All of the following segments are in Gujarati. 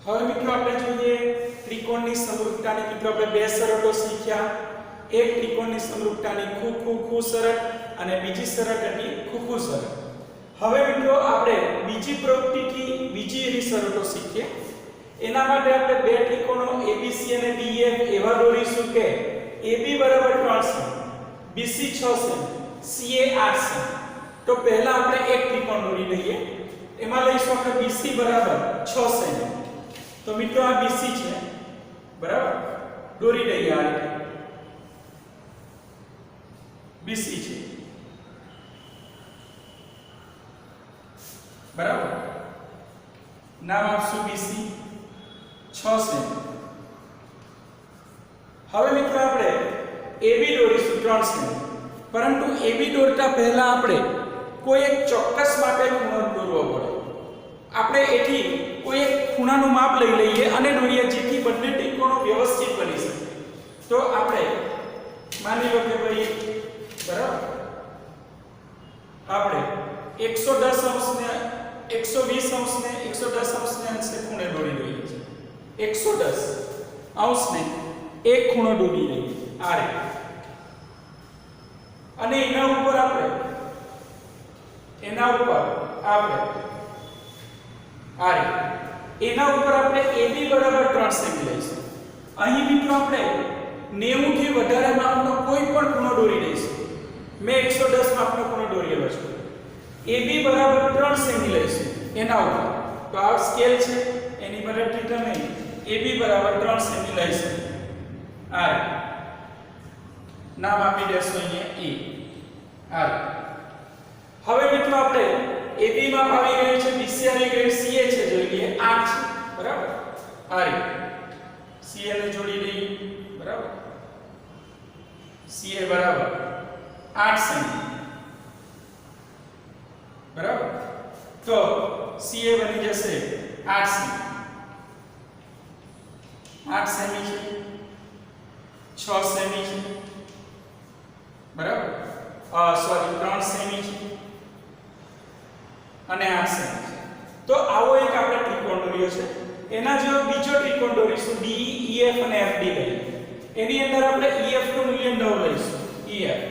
હવે મિત્રો આપણે જોઈએ ત્રિકોણની સમરૂપતાની મિત્રો આપણે બે શરતો શીખ્યા. એક ત્રિકોણની સમરૂપતાની ખૂ શરત અને બીજી શરત હતી ખૂ શરત. હવે મિત્રો આપણે બીજી પ્રવૃત્તિથી બીજી એવી શરતો શીખીએ. એના માટે આપણે બે ત્રિકોણો ABC અને DEF એવા દોરીશું કે AB બરાબર 3 semi, BC 6 semi, CA 8 semi. તો પહેલા આપણે એક ત્રિકોણ દોરી લઈએ. એમાં લઈશું આપણે BC બરાબર 6 સેમી. તો મિત્રો આ BC છે બરાબર, દોરી લઈએ આ રીતે. BC છે બરાબર, નામ આપશું BC 6 સેમી. હવે મિત્રો આપણે AB દોરીશું 3 સેમી. પરંતુ AB દોરતા પહેલા આપણે કોઈ એક ચોક્કસ માપે ખૂણો દોરવો પડે. આપણે એથી કોઈ એક ખૂણાનું માપ લઈ લઈએ અને દોરીએ જેથી બંને ત્રિકોણો વ્યવસ્થિત બની શકે. તો આપણે માની લો કે ભાઈ બરાબર આપણે 110 અંશને 120 અંશને 110 અંશને અંશે ખૂણે દોરી દઈએ છીએ. 110 અંશને એક ખૂણો દોરી લઈએ આ રીતે. અને એના ઉપર આપણે આ રીતે એના ઉપર આપણે AB બરાબર 3 સેમી લઈશું. અહીં મિત્રો આપણે 90 થી વધારે માપનો કોઈ પણ ખૂણો દોરી લઈશું. મેં 110 માપનો ખૂણો દોરેલો છે. AB બરાબર 3 સેમી લઈશું એના ઉપર. તો આ સ્કેલ છે એની મદદથી તમે AB બરાબર 3 સેમી લઈશું. આ નામ આપી દેશો અહીંયા A. હવે મિત્રો આપણે AB માં આવી ગયું છે, BC આવી ગયું, CA છે જોઈએ 8 છે બરાબર. આ રીતે CA ને જોડી દઈએ બરાબર. CA બરાબર 8 સેમી બરાબર. તો CA બની જશે 8 સેમી. 8 સેમી છે, 6 સેમી છે બરાબર. સોરી 3 સેમી છે અને 8 સેમી છે. તો આવો એક આપણે ત્રિકોણ દોર્યો છે. એના જેવો બીજો ત્રિકોણ દોરીશું DE, EF અને FD લઈએ. એની અંદર આપણે EF નું મૂલ્ય 9 લઈશું. EF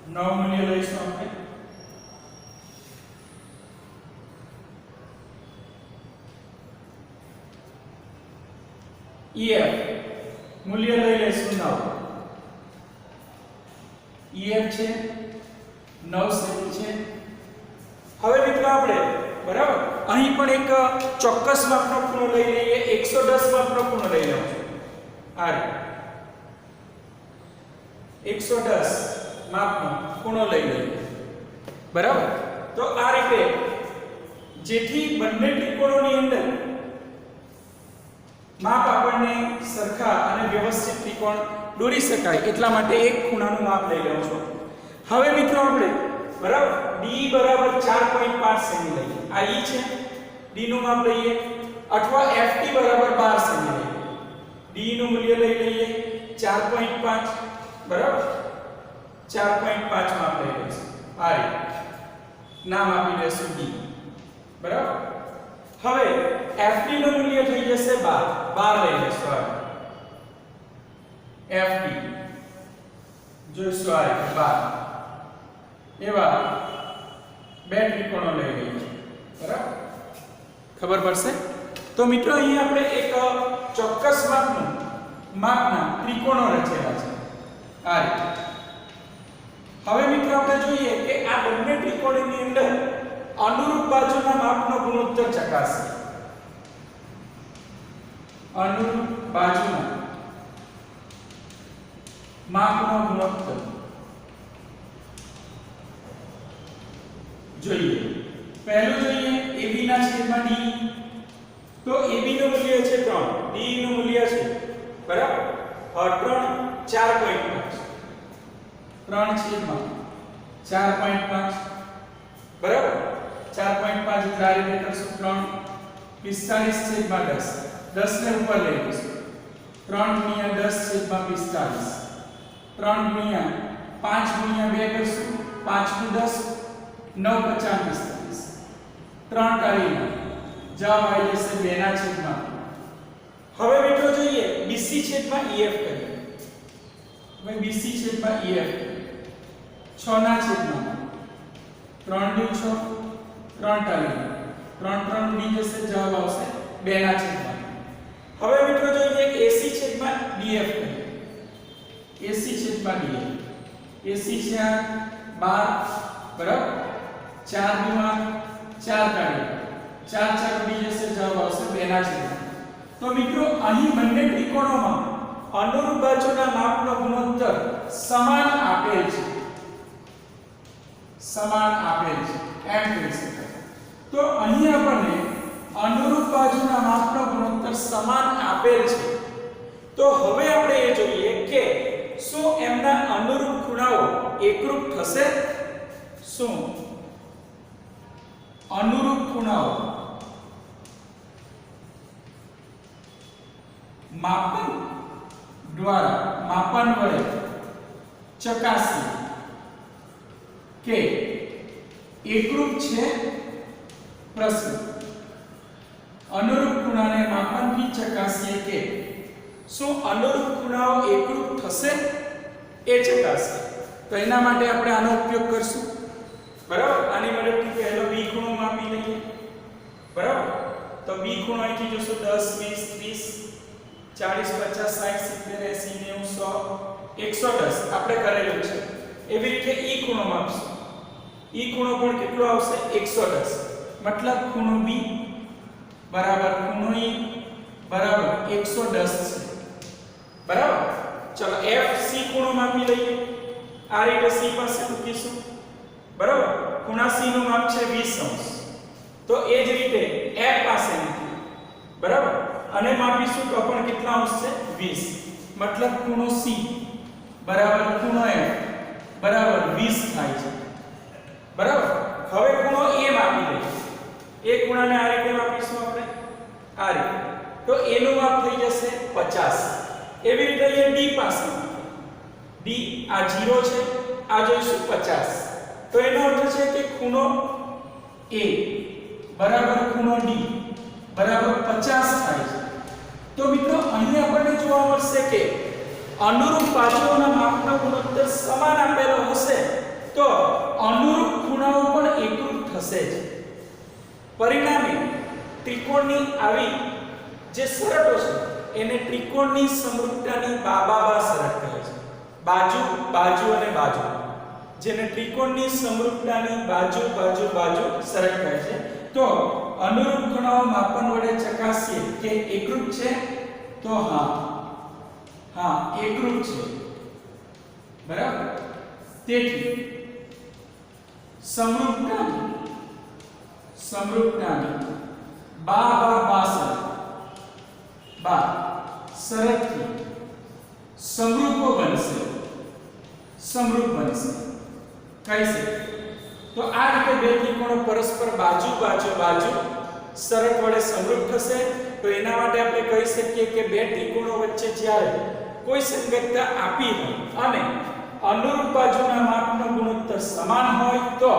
9 મૂલ્ય લઈશું આપણે. EF મૂલ્ય લઈ લઈશું 9. EF છે 9 સેમી છે. હવે મિત્રો આપણે બરાબર અહીં પણ એક ચોક્કસ માપનો ખૂણો લઈ લઈએ. 110 માપનો ખૂણો લઈ લઉં છું આ રીતે. 110 માપનો ખૂણો લઈ લઈએ બરાબર. તો આ રીતે જેથી બંને ત્રિકોણોની અંદર માપ આપણને સરખા અને વ્યવસ્થિત ત્રિકોણ દોરી શકાય એટલા માટે એક ખૂણાનું માપ લઈ લઉં છું. હવે મિત્રો આપણે બરાબર D બરાબર 4.5 સેમી લઈએ. આ E છે, D નું માપ લઈએ અથવા FD બરાબર 12 સેમી લઈએ. D નું મૂલ્ય લઈ લઈએ 4.5 બરાબર. 4.5 માપ લઈ લઈશું આ રીતે. નામ આપી દઈશું D બરાબર. હવે FD નું મૂલ્ય થઈ જશે 12 લઈ લઈશું FD જોઈશું આ રીતે 12. એવા બે ત્રિકોણો લઈ લઈએ બરાબર. ખબર પડશે? તો મિત્રો અહીં આપણે એક ચોક્કસ માપના ત્રિકોણો રચેલા છે આ રીતે. હવે મિત્રો આપણે જોઈએ કે આ બંને ત્રિકોણની અંદર અનુરૂપ બાજુના માપનો ગુણોત્તર ચકાસીએ. અનુરૂપ બાજુના માપનો ગુણોત્તર જોઈએ. પહેલું જોઈએ AB ના છેદમાં D. તો AB નું મૂલ્ય છે 3, D નું મૂલ્ય છે બરાબર 3 4.5. 3 છેદમાં 4.5 બરાબર. 4.5 એટલે આ રીતે કરશું 3 45 છેદમાં 10. 10 ને ઉપર લઈ લઈશું. 3 ગુણ્યા 10 છેદમાં 45. 3 ગુણ્યા 5 ગુણ્યા 2 કરશું 5 નું 10 9 50 45. 3 કાઢી જવાબ આવી જશે 2 ના છેદમાં. હવે મિત્રો જોઈએ BC છેદમાં EF કરીએ. હવે BC છેદમાં EF 6 ના છેદમાં 3 દુ 6 3 ટાળી 3 3 ઉડી જશે, જવાબ આવશે 2 ના છેદમાં. હવે મિત્રો જોઈએ AC છેદમાં DF કરીએ. AC છેદમાં DF AC છે 12 બરાબર 4 દુ 4 ટાળી 4 4 ઉડી જશે, જવાબ આવશે 2 ના છેદમાં. તો મિત્રો અહીં બંને ત્રિકોણોમાં અનુરૂપ બાજુના માપનો ગુણોત્તર સમાન આપેલ છે. સમાન આપેલ છે એમ કહી શકાય. તો અહીં આપણને અનુરૂપ બાજુના માપનો ગુણોત્તર સમાન આપેલ છે. તો હવે આપણે એ જોઈએ કે શું એમના અનુરૂપ ખૂણાઓ એકરૂપ થશે? શું અનુરૂપ ખૂણાઓ માપન દ્વારા માપન વડે ચકાસી કે એકરૂપ છે? પ્રશ્ન. અનુરૂપ ખૂણાને માપનથી ચકાસીએ કે શું અનુરૂપ ખૂણાઓ એકરૂપ થશે એ ચકાસીએ. તો એના માટે આપણે આનો ઉપયોગ કરશું. બરાબર. આની મદદથી પહેલો B ખૂણો માપી લઈએ. બરાબર. તો B ખૂણો અહીંથી જોશું 10 20 30 40 50 60 70 80 90 100 110 આપણે કરેલું છે. એવી રીતે E ખૂણો માપશું. E ખૂણો પણ કેટલો આવશે? 110. મતલબ ખૂણો B બરાબર ખૂણો E બરાબર 110 છે. બરાબર. ચલો FC ખૂણો માપી લઈએ. આ રીતે C પાસે મૂકીશું. બરાબર. ખૂણા C નું માપ છે 20°. તો એ જ રીતે F પાસે મૂકીએ. બરાબર. અને માપીશું તો પણ કેટલા અંશ છે? 20. મતલબ ખૂણો C બરાબર ખૂણો F બરાબર 20 થાય છે. બરાબર. હવે ખૂણો A માપી લઈએ. એ ખૂણાને આ રીતે માપીશું આપણે. આ રીતે. તો A નું માપ થઈ જશે 50. એવી રીતે અહીંયા D પાસે D આ 0 છે, આ જોઈશું 50. તો એનો અર્થ છે કે ખૂણો A બરાબર ખૂણો D બરાબર 50 થાય છે. તો મિત્રો અહીં આપણને જોવા મળશે કે અનુરૂપ બાજુઓના માપનો ગુણોત્તર સમાન આપેલો હશે તો અનુરૂપ ખૂણાઓ પણ એકરૂપ થશે જ. પરિણામે ત્રિકોણની આવી જે શરતો છે એને ત્રિકોણની સમરૂપતાની બાબા શરત કહે છે. બાજુ બાજુ અને બાજુ, જેને ત્રિકોણની સમરૂપતાની બાજુ બાજુ બાજુ શરત કહે છે. તો અનુરૂપ ખૂણાઓ માપન વડે ચકાસીએ કે એકરૂપ છે? તો હા એકરૂપ છે. બરાબર. તેથી સમરૂપતાની બા શરતથી સમરૂપ બનશે. કહી શકે. તો આ રીતે બે ત્રિકોણો પરસ્પર બાજુ બાજુ બાજુ શરત વડે સમરૂપ થશે. તો એના માટે આપણે કહી શકીએ કે બે ત્રિકોણો વચ્ચે જ્યારે કોઈ સંગતતા આપી હોય અને અનુરૂપ બાજુના માપનો ગુણોત્તર સમાન હોય તો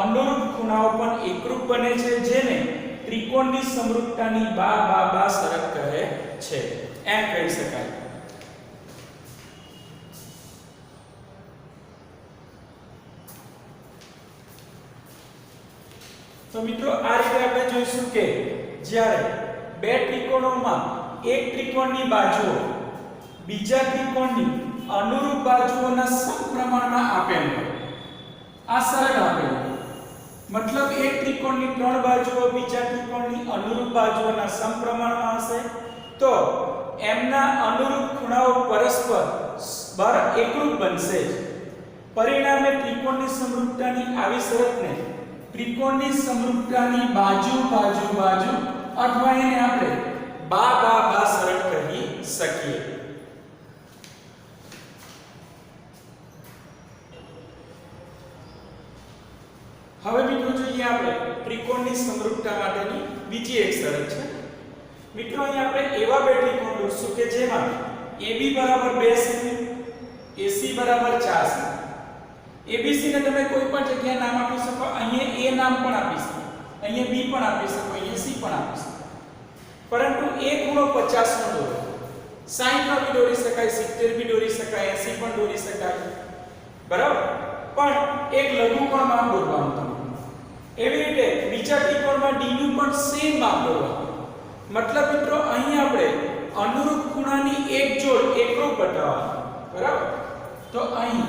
અનુરૂપ ખૂણાઓ પણ એકરૂપ બને છે, જેને ત્રિકોણની સમરૂપતાની બા શરત કહે છે એમ કહી શકાય. તો મિત્રો આ રીતે આપણે જોઈશું કે જ્યારે બે ત્રિકોણોમાં એક ત્રિકોણની બાજુઓ બીજા ત્રિકોણની અનુરૂપ બાજુઓના સમપ્રમાણમાં આપેલ હોય. આ શરત આપેલ હોય. મતલબ એક ત્રિકોણની ત્રણ બાજુઓ બીજા ત્રિકોણની અનુરૂપ બાજુઓના સમપ્રમાણમાં હશે તો એમના અનુરૂપ ખૂણાઓ પરસ્પર એકરૂપ બનશે. પરિણામે ત્રિકોણની સમરૂપતાની આવી શરતને ત્રિકોણની સમરૂપતાની બાજુ બાજુ બાજુ અથવા એને આપણે બા શરત કહી શકીએ. હવે મિત્રો જોઈએ આપણે ત્રિકોણની સમરૂપતા માટેની બીજી એક શરત છે. મિત્રો અહીં આપણે એવા બે ત્રિકોણ દોરશું કે જેમાં AB બરાબર 2 સેમી, AC બરાબર 4 સેમી. ABC ને તમે કોઈ પણ જગ્યાએ નામ આપી શકો. અહીંયા A નામ પણ આપી શકો. અહીંયા બી પણ આપી શકો, અહીંયા સી પણ આપી શકો, પરંતુ એ ખૂણો 50 નો દોરો, 60 નો બી દોરી શકાય, 70 બી દોરી શકાય, 80 પણ દોરી શકાય, બરાબર, પણ એક લઘુકોણ માપ દોરવાનું તમારે. એવી રીતે બીજા ત્રિકોણમાં d નું પણ સેમ માપ દોરવાનું. મતલબ મિત્રો અહીં આપણે અનુરૂપ ખૂણાની એક જોડ એકરૂપ બતાવવાનું, બરાબર. તો અહીં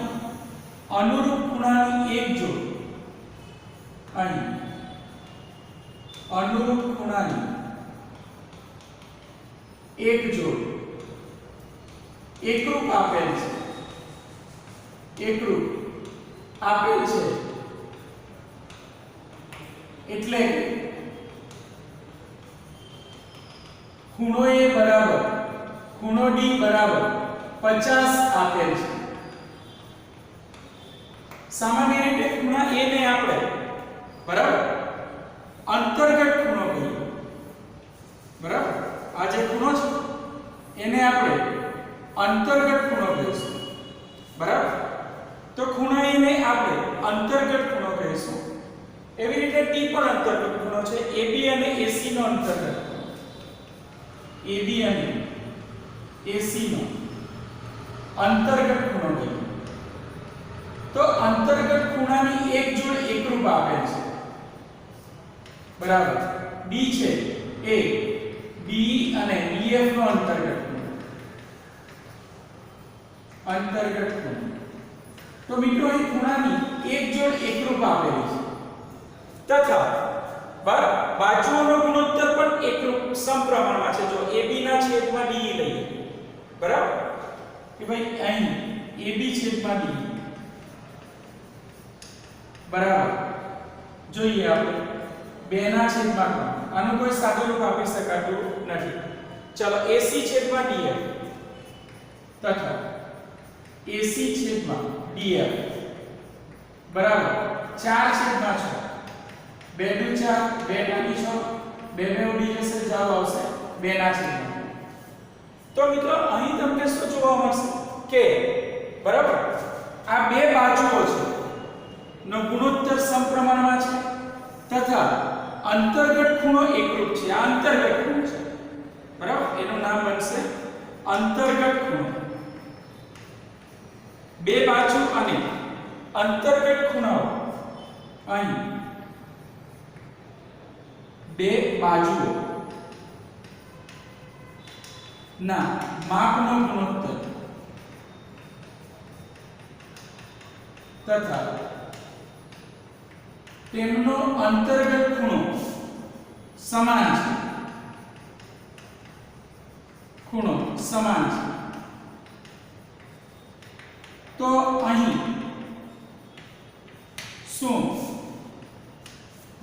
અનુરૂપ ખૂણાની એક જોડ, અહીં અનુરૂપ ખૂણાની એક જોડ એકરૂપ આપેલ છે, એકરૂપ આપેલ છે એટલે ખૂણો A બરાબર ખૂણો D બરાબર 50 આપેલ છે. સામાન્ય રીતે ખૂણા A ને આપણે બરાબર અંતર્ગત ખૂણો કહીએ, બરાબર. આ જે ખૂણો છે એને આપણે અંતર્ગત ખૂણો કહીશું, બરાબર. તો ખૂણા A ને આપણે અંતર્ગત ખૂણો કહીશું. એવી રીતે D પણ અંતર્ગત ખૂણો છે, AB અને AC નો અંતર્ગત ખૂણો, AB અને AC નો અંતર્ગત ખૂણો કહીએ. તો અંતર્ગત ખૂણાની એક જોડ એકરૂપ આપેલ છે, બરાબર. D છે એ B અને BF નો અંતર્ગત ખૂણો, અંતર્ગત ખૂણો. તો મિત્રો અહીં ખૂણાની એક જોડ એકરૂપ આપેલી છે તથા બાજુઓનો ગુણોત્તર પણ એકરૂપ સમપ્રમાણમાં છે. જો AB ના છેદમાં DE લઈએ, બરાબર, કે ભાઈ અહીં AB છેદમાં DE, બરાબર. જોઈએ આપણે 2 ના છેદમાં 3, આનું કોઈ સાદું રૂપ આપી શકાતું નથી. ચલો AC છેદમાં DF તથા AC છેદમાં DF બરાબર 4 છેદમાં 6, 2 દુ 4, 2 નાની 6, 2 ઉડી જશે, જવાબ આવશે 2 ના છેદમાં. તો મિત્રો અહીં તમને શું જોવા મળશે કે બરાબર આ બે બાજુઓ છે નો ગુણોત્તર સમપ્રમાણમાં છે તથા અંતર્ગત ખૂણો એકરૂપ છે. આ અંતર્ગત ખૂણો છે, બરાબર, એનું નામ બનશે અંતર્ગત ખૂણો. બે બાજુ અને અંતર્ગત ખૂણાઓ અહીં બે બાજુઓ ના માપનો ગુણોત્તર તથા તેમનો અંતર્ગત ખૂણો સમાન છે, ખૂણો સમાન છે. તો અહીં શું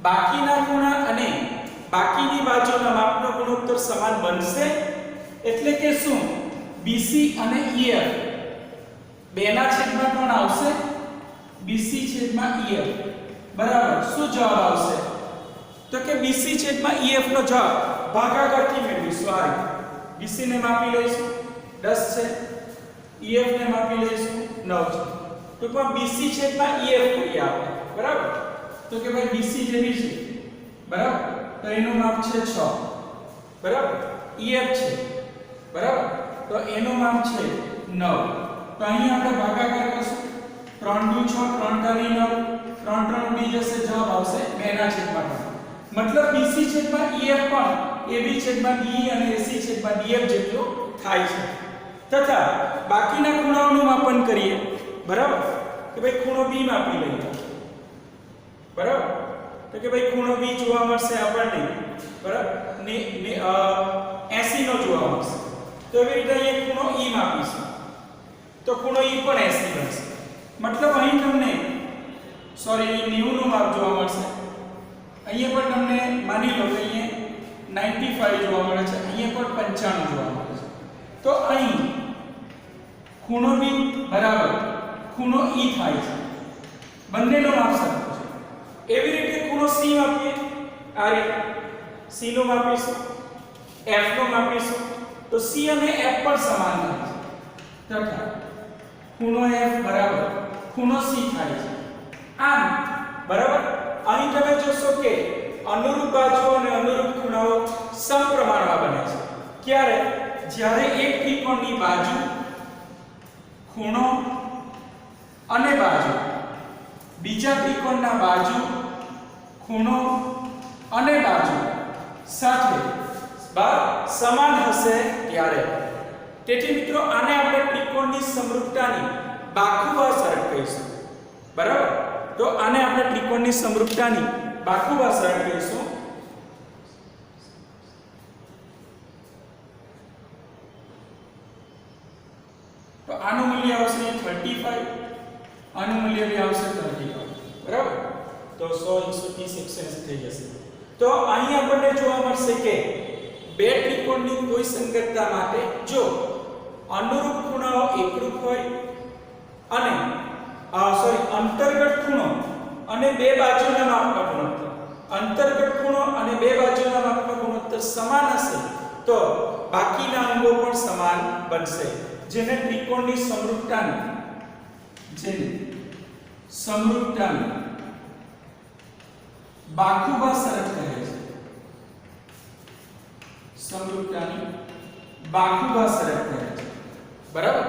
બાકીના ખૂણા અને બાકીની બાજુના માપનો ગુણોત્તર સમાન બનશે? એટલે કે શું BC અને EF 2 ના છેદમાં 3 આવશે, BC છેદમાં EF બરાબર શું જવાબ આવશે? તો કે BC છેદમાં EF નો જવાબ ભાગાકારથી મેળવીશું. આ રીતે BC ને માપી લઈશું 10 છે, EF ને માપી લઈશું 9 છે. તો પણ BC છેદમાં EF કરીએ આપણે, બરાબર. તો કે ભાઈ BC જેવી છે, બરાબર, તો એનું માપ છે 6, બરાબર. EF છે, બરાબર, તો એનું માપ છે 9. તો અહીં આપણે ભાગાકાર કરશું, 3 દુ 6, 3 તારી 9, 3 3 ઉડી જશે, જવાબ આવશે 2 ના છેદમાં 3. મતલબ BC છેદમાં EF પણ AB છેદમાં DE અને AC છેદમાં DF જેટલું થાય છે. તથા બાકીના ખૂણાઓનું માપન કરીએ, બરાબર, કે ભાઈ ખૂણો B માપી લઈએ, બરાબર. તો કે ભાઈ ખૂણો B જોવા મળશે આપણને, બરાબર, ને 80 નો જોવા મળશે. તો એવી રીતે અહીંયા ખૂણો E માપીશું, તો ખૂણો E પણ 80 બનશે. મતલબ અહીં તમને 90 નું માપ જોવા મળશે. અહીંયા પણ તમને માની લો કે અહીંયા 95 જોવા મળે છે, અહીંયા પણ 95 જોવા મળે છે. તો અહીં ખૂણો B બરાબર ખૂણો E થાય છે, બંનેનો માપ સરખો છે. એવી રીતે ખૂણો C માપીએ, આ રીતે C નો માપીશું, F નો માપીશું, તો C અને F પણ સમાન થાય છે તથા ખૂણો F બરાબર ખૂણો C થાય છે. આમ બરાબર અહીં તમે જોશો કે અનુરૂપ બાજુઓ અને અનુરૂપ ખૂણાઓ સમપ્રમાણમાં બને છે. ક્યારે? જ્યારે એક ત્રિકોણની બાજુ, ખૂણો અને બાજુ બીજા ત્રિકોણના બાજુ, ખૂણો અને બાજુ સાથે સમાન હશે ત્યારે. તેથી મિત્રો આને આપણે ત્રિકોણની સમરૂપતાની બાખુબા શરત કહીશું. બરાબર? તો આને આપણે ત્રિકોણની સમરૂપતાની બાખુબા શરત કહીશું. તો આનું મૂલ્ય આવશે 35, આનું મૂલ્ય બી આવશે 35. બરાબર? તો 100 130 180 થઈ જશે. તો અહીં આપણને જોવા મળશે કે બે ત્રિકોણની કોઈ સંગતતા માટે જો અનુરૂપ ખૂણાઓ એકરૂપ હોય અને અંતર્ગત ખૂણો અને બે બાજુના માપનો ગુણોત્તર, અંતર્ગત ખૂણો અને બે બાજુના માપનો ગુણોત્તર સમાન હશે તો બાકીના અંગો પણ સમાન બનશે, જેને ત્રિકોણની સમરૂપતાની બાખુબા શરત કહે છે. સમરૂપતાની બાખુબા શરત કહે છે. બરાબર?